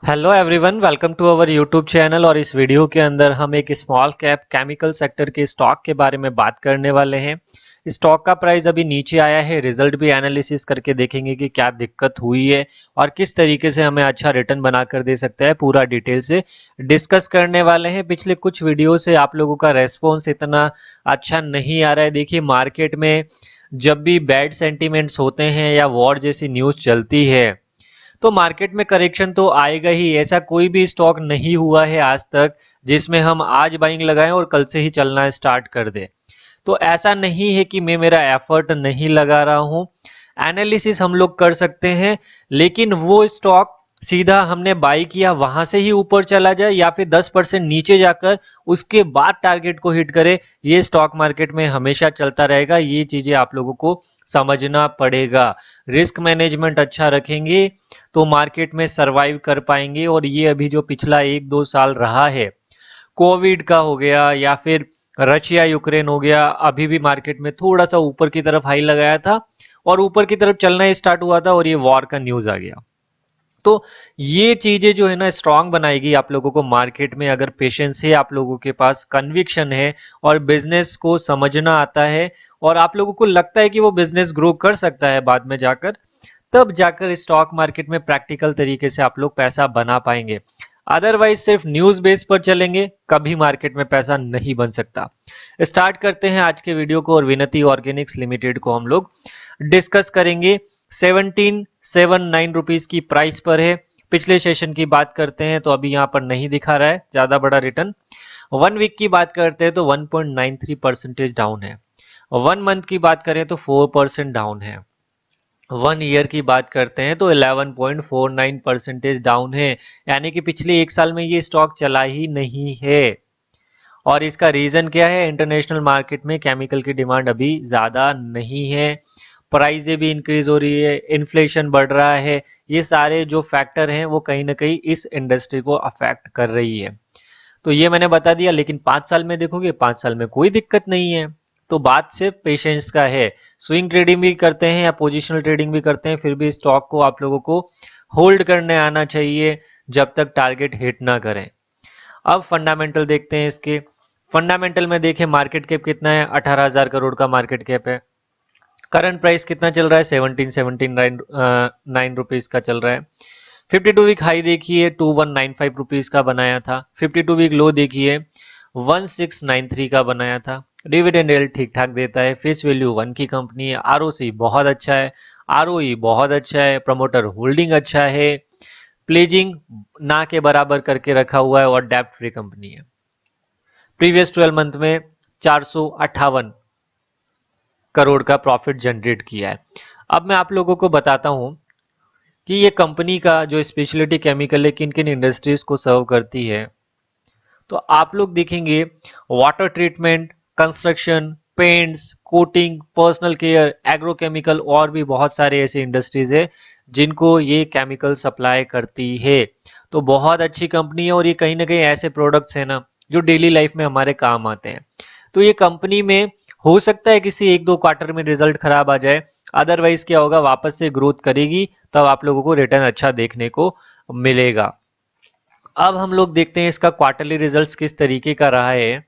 Hello everyone, welcome to our YouTube channel. और इस video के अंदर हम एक स्मॉल कैप केमिकल सेक्टर के स्टॉक के बारे में बात करने वाले हैं। स्टॉक का प्राइस अभी नीचे आया है, रिजल्ट भी एनालिसिस करके देखेंगे कि क्या दिक्कत हुई है और किस तरीके से हमें अच्छा रिटर्न बनाकर दे सकता है, पूरा डिटेल से डिस्कस करने वाले हैं। पिछले कुछ वीडियो से आप लोगों का रेस्पॉन्स इतना अच्छा नहीं आ रहा है। देखिए, मार्केट में जब भी बैड सेंटिमेंट्स होते हैं या वॉर जैसी न्यूज़ चलती है तो मार्केट में करेक्शन तो आएगा ही। ऐसा कोई भी स्टॉक नहीं हुआ है आज तक जिसमें हम आज बाइंग लगाएं और कल से ही चलना स्टार्ट कर दे। तो ऐसा नहीं है कि मैं मेरा एफर्ट नहीं लगा रहा हूं, एनालिसिस हम लोग कर सकते हैं, लेकिन वो स्टॉक सीधा हमने बाई किया वहां से ही ऊपर चला जाए या फिर 10% नीचे जाकर उसके बाद टारगेट को हिट करे, ये स्टॉक मार्केट में हमेशा चलता रहेगा। ये चीजें आप लोगों को समझना पड़ेगा। रिस्क मैनेजमेंट अच्छा रखेंगे तो मार्केट में सरवाइव कर पाएंगे। और ये अभी जो पिछला 1-2 साल रहा है, कोविड का हो गया या फिर रशिया यूक्रेन हो गया, अभी भी मार्केट में थोड़ा सा ऊपर की तरफ हाई लगाया था और ऊपर की तरफ चलना स्टार्ट हुआ था और ये वॉर का न्यूज आ गया। तो ये चीजें जो है ना स्ट्रांग बनाएगी आप लोगों को मार्केट में, अगर पेशेंस है, आप लोगों के पास कन्विक्शन है और बिजनेस को समझना आता है और आप लोगों को लगता है कि वो बिजनेस ग्रो कर सकता है बाद में जाकर, तब जाकर स्टॉक मार्केट में प्रैक्टिकल तरीके से आप लोग पैसा बना पाएंगे। अदरवाइज सिर्फ न्यूज बेस पर चलेंगे, कभी मार्केट में पैसा नहीं बन सकता। स्टार्ट करते हैं आज के वीडियो को और विनती ऑर्गेनिक्स लिमिटेड को हम लोग डिस्कस करेंगे। 1779 रुपीज की प्राइस पर है। पिछले सेशन की बात करते हैं तो अभी यहाँ पर नहीं दिखा रहा है ज्यादा बड़ा रिटर्न। 1 वीक की बात करते हैं तो 1.93% डाउन है। 1 मंथ की बात करें तो 4% डाउन है। 1 ईयर की बात करते हैं तो 11.49% डाउन है। यानी कि पिछले 1 साल में ये स्टॉक चला ही नहीं है। और इसका रीजन क्या है? इंटरनेशनल मार्केट में केमिकल की डिमांड अभी ज्यादा नहीं है, प्राइसें भी इंक्रीज हो रही है, इन्फ्लेशन बढ़ रहा है। ये सारे जो फैक्टर हैं वो कहीं ना कहीं इस इंडस्ट्री को अफेक्ट कर रही है। तो ये मैंने बता दिया, लेकिन 5 साल में देखोगे 5 साल में कोई दिक्कत नहीं है। तो बात सिर्फ पेशेंस का है। स्विंग ट्रेडिंग भी करते हैं या पोजिशनल ट्रेडिंग भी करते हैं, फिर भी स्टॉक को आप लोगों को होल्ड करने आना चाहिए जब तक टारगेट हिट ना करें। अब फंडामेंटल देखते हैं इसके। फंडामेंटल में देखें, मार्केट कैप कितना है? 18,000 करोड़ का मार्केट कैप है। करंट प्राइस कितना चल रहा है? 1779 रुपीज का चल रहा है। 52 वीक हाई देखिए 2195 रुपीज का बनाया था। 52 वीक लो देखिए 1693 का बनाया था। डिविडेंड येल्ड ठीक ठाक देता है। फेस वैल्यू 1 की कंपनी है। आरओसी बहुत अच्छा है, आरओई बहुत अच्छा है, प्रमोटर होल्डिंग अच्छा है, प्लेजिंग ना के बराबर करके रखा हुआ है और डेप्ट फ्री कंपनी है। प्रीवियस 12 मंथ में 458 करोड़ का प्रॉफिट जनरेट किया है। अब मैं आप लोगों को बताता हूं कि ये कंपनी का जो स्पेशलिटी केमिकल है किन किन इंडस्ट्रीज को सर्व करती है। तो आप लोग देखेंगे water treatment, construction, paints, coating, personal care, agrochemical और भी बहुत सारे ऐसे इंडस्ट्रीज है जिनको ये केमिकल सप्लाई करती है। तो बहुत अच्छी कंपनी है और ये कहीं ना कहीं ऐसे प्रोडक्ट्स है ना जो डेली लाइफ में हमारे काम आते हैं। तो ये कंपनी में हो सकता है किसी 1-2 क्वार्टर में रिजल्ट खराब आ जाए, अदरवाइज क्या होगा, वापस से ग्रोथ करेगी, तब आप लोगों को रिटर्न अच्छा देखने को मिलेगा। अब हम लोग देखते हैं इसका क्वार्टरली रिजल्ट्स किस तरीके का रहा है।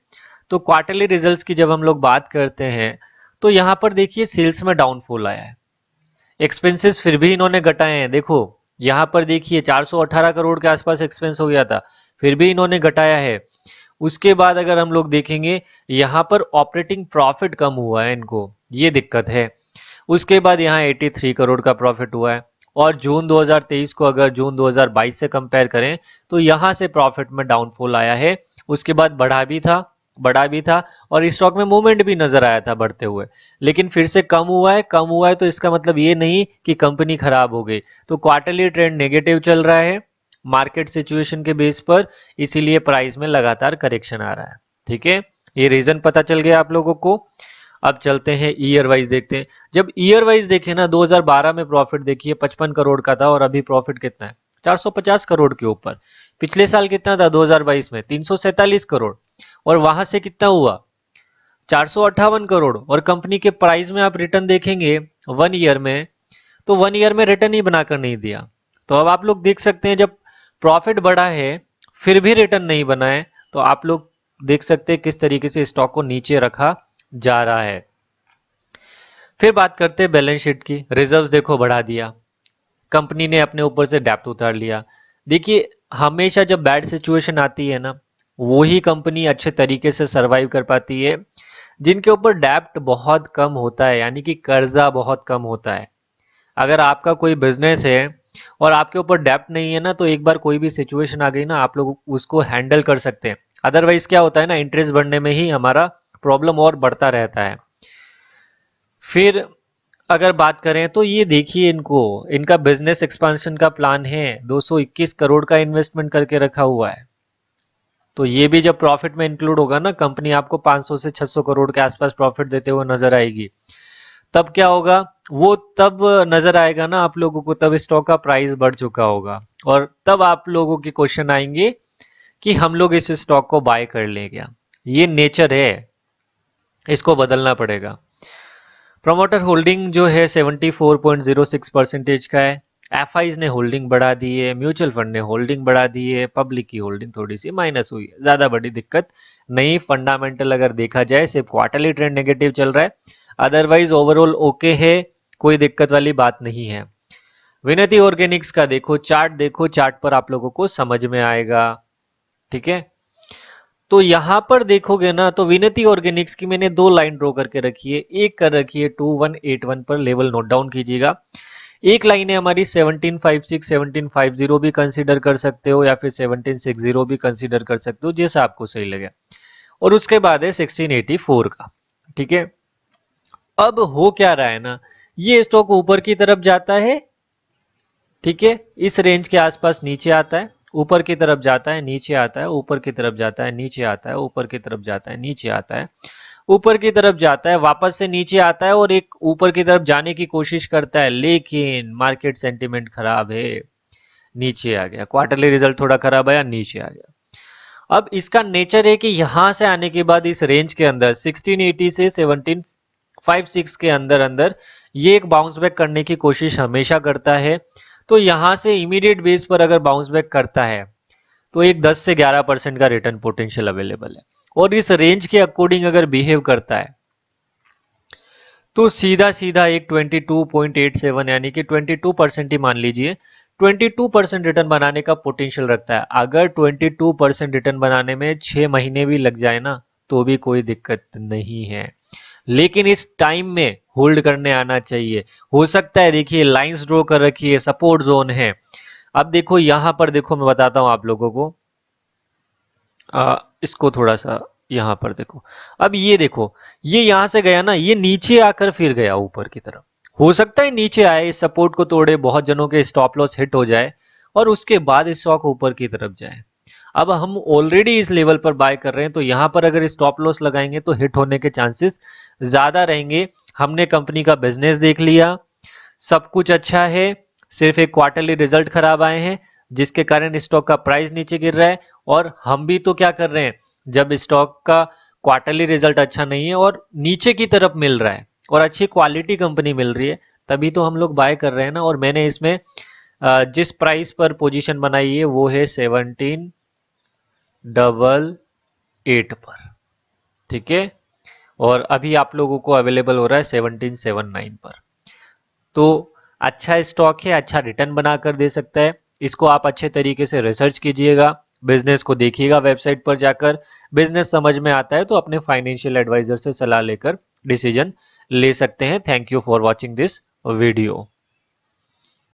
तो क्वार्टरली रिजल्ट्स की जब हम लोग बात करते हैं तो यहाँ पर देखिए सेल्स में डाउनफॉल आया है। एक्सपेंसेस फिर भी इन्होंने घटाए हैं। देखो यहाँ पर देखिए 418 करोड़ के आसपास एक्सपेंस हो गया था, फिर भी इन्होंने घटाया है। उसके बाद अगर हम लोग देखेंगे यहाँ पर ऑपरेटिंग प्रॉफिट कम हुआ है इनको, ये दिक्कत है। उसके बाद यहाँ 83 करोड़ का प्रॉफिट हुआ है। और जून 2023 को अगर जून 2022 से कंपेयर करें तो यहाँ से प्रॉफिट में डाउनफॉल आया है। उसके बाद बढ़ा भी था और स्टॉक में मूवमेंट भी नजर आया था बढ़ते हुए, लेकिन फिर से कम हुआ है। तो इसका मतलब ये नहीं कि कंपनी खराब हो गई। तो क्वार्टरली ट्रेंड नेगेटिव चल रहा है मार्केट सिचुएशन के बेस पर, इसीलिए प्राइस में लगातार करेक्शन आ रहा है। ठीक है, ये रीजन पता चल गया आप लोगों को। अब चलते हैं ईयर वाइज देखते हैं। जब ईयर वाइज देखें ना, 2012 में प्रॉफिट देखिए 55 करोड़ का था और अभी प्रॉफिट कितना है? 450 करोड़ के ऊपर। पिछले साल कितना था 2022 में? 347 करोड़। और वहां से कितना हुआ? 458 करोड़। और कंपनी के प्राइस में आप रिटर्न देखेंगे 1 ईयर में, तो 1 ईयर में रिटर्न ही बनाकर नहीं दिया। तो अब आप लोग देख सकते हैं, जब प्रॉफिट बढ़ा है फिर भी रिटर्न नहीं बना है, तो आप लोग देख सकते हैं किस तरीके से स्टॉक को नीचे रखा जा रहा है। फिर बात करते हैं बैलेंस शीट की। रिजर्व्स देखो बढ़ा दिया, कंपनी ने अपने ऊपर से डेप्ट उतार लिया। देखिए हमेशा जब बैड सिचुएशन आती है ना, वही कंपनी अच्छे तरीके से सरवाइव कर पाती है जिनके ऊपर डेप्ट बहुत कम होता है, यानी कि कर्जा बहुत कम होता है। अगर आपका कोई बिजनेस है और आपके ऊपर डेप्ट नहीं है ना, तो एक बार कोई भी सिचुएशन आ गई ना, आप लोग उसको हैंडल कर सकते हैं। अदरवाइज क्या होता है ना, इंटरेस्ट बढ़ने में ही हमारा प्रॉब्लम और बढ़ता रहता है। फिर अगर बात करें तो ये देखिए, इनका बिजनेस एक्सपांशन का प्लान है, 221 करोड़ का इन्वेस्टमेंट करके रखा हुआ है। तो ये भी जब प्रॉफिट में इंक्लूड होगा ना, कंपनी आपको 500 से 600 करोड़ के आसपास प्रॉफिट देते हुए नजर आएगी। तब क्या होगा, वो तब नजर आएगा ना आप लोगों को, तब स्टॉक का प्राइस बढ़ चुका होगा और तब आप लोगों के क्वेश्चन आएंगे कि हम लोग इस स्टॉक को बाय कर लें क्या। ये नेचर है, इसको बदलना पड़ेगा। प्रोमोटर होल्डिंग जो है 74.06% का है। एफआईज ने होल्डिंग बढ़ा दी है, म्यूचुअल फंड ने होल्डिंग बढ़ा दी है, पब्लिक की होल्डिंग थोड़ी सी माइनस हुई है, ज्यादा बड़ी दिक्कत नहीं। फंडामेंटल अगर देखा जाए सिर्फ क्वार्टरली ट्रेंड नेगेटिव चल रहा है, अदरवाइज ओवरऑल ओके है, कोई दिक्कत वाली बात नहीं है। विनती ऑर्गेनिक्स का देखो चार्ट पर आप लोगों को समझ में आएगा। ठीक है, तो यहां पर देखोगे ना, तो विनती ऑर्गेनिक्स की मैंने दो लाइन ड्रॉ करके रखी है, एक कर रखी है 2181 पर, लेवल नोट डाउन कीजिएगा। एक लाइन है हमारी 1756, 1750 भी कंसीडर कर सकते हो या फिर 1760 भी कंसीडर कर सकते हो, जैसा आपको सही लगे। और उसके बाद है 1684 का। ठीक है, अब हो क्या रहा है ना, ये स्टॉक ऊपर की तरफ जाता है, ठीक है, इस रेंज के आसपास नीचे आता है, ऊपर की तरफ जाता है, नीचे आता है, ऊपर की तरफ जाता है, नीचे आता है, ऊपर की तरफ जाता है, नीचे आता है, ऊपर की तरफ जाता है, वापस से नीचे आता है और एक ऊपर की तरफ जाने की कोशिश करता है, लेकिन मार्केट सेंटीमेंट खराब है, नीचे आ गया। क्वार्टरली रिजल्ट थोड़ा खराब आया, नीचे आ गया। अब इसका नेचर है कि यहां से आने के बाद इस रेंज के अंदर 1680 से 1756 के अंदर अंदर ये एक बाउंस बैक करने की कोशिश हमेशा करता है। तो यहां से इमीडिएट बेस पर अगर बाउंस बैक करता है तो एक 10 से 11% का रिटर्न पोटेंशियल अवेलेबल है, और इस रेंज के अकॉर्डिंग अगर बिहेव करता है तो सीधा सीधा एक 22.87 यानी कि 22% ही मान लीजिए, 22% रिटर्न बनाने का पोटेंशियल रखता है। अगर 22% रिटर्न बनाने में 6 महीने भी लग जाए ना, तो भी कोई दिक्कत नहीं है, लेकिन इस टाइम में होल्ड करने आना चाहिए। हो सकता है, देखिए लाइंस ड्रॉ कर रखी है, सपोर्ट जोन है। अब देखो यहां पर, देखो मैं बताता हूं आप लोगों को, इसको थोड़ा सा यहां पर देखो। अब ये देखो, ये यहां से गया ना, ये नीचे आकर फिर गया ऊपर की तरफ। हो सकता है नीचे आए, इस सपोर्ट को तोड़े, बहुत जनों के स्टॉप लॉस हिट हो जाए और उसके बाद स्टॉक ऊपर की तरफ जाए। अब हम ऑलरेडी इस लेवल पर बाय कर रहे हैं, तो यहां पर अगर स्टॉप लॉस लगाएंगे तो हिट होने के चांसेस ज्यादा रहेंगे। हमने कंपनी का बिजनेस देख लिया, सब कुछ अच्छा है, सिर्फ एक क्वार्टरली रिजल्ट खराब आए हैं जिसके कारण स्टॉक का प्राइस नीचे गिर रहा है। और हम भी तो क्या कर रहे हैं, जब स्टॉक का क्वार्टरली रिजल्ट अच्छा नहीं है और नीचे की तरफ मिल रहा है और अच्छी क्वालिटी कंपनी मिल रही है, तभी तो हम लोग बाय कर रहे हैं ना। और मैंने इसमें जिस प्राइस पर पोजीशन बनाई है वो है 1788 पर। ठीक है, और अभी आप लोगों को अवेलेबल हो रहा है 1779 पर। तो अच्छा स्टॉक है, अच्छा रिटर्न बनाकर दे सकता है। इसको आप अच्छे तरीके से रिसर्च कीजिएगा, बिजनेस को देखिएगा वेबसाइट पर जाकर। बिजनेस समझ में आता है तो अपने फाइनेंशियल एडवाइजर से सलाह लेकर डिसीजन ले सकते हैं। Thank you for watching this video.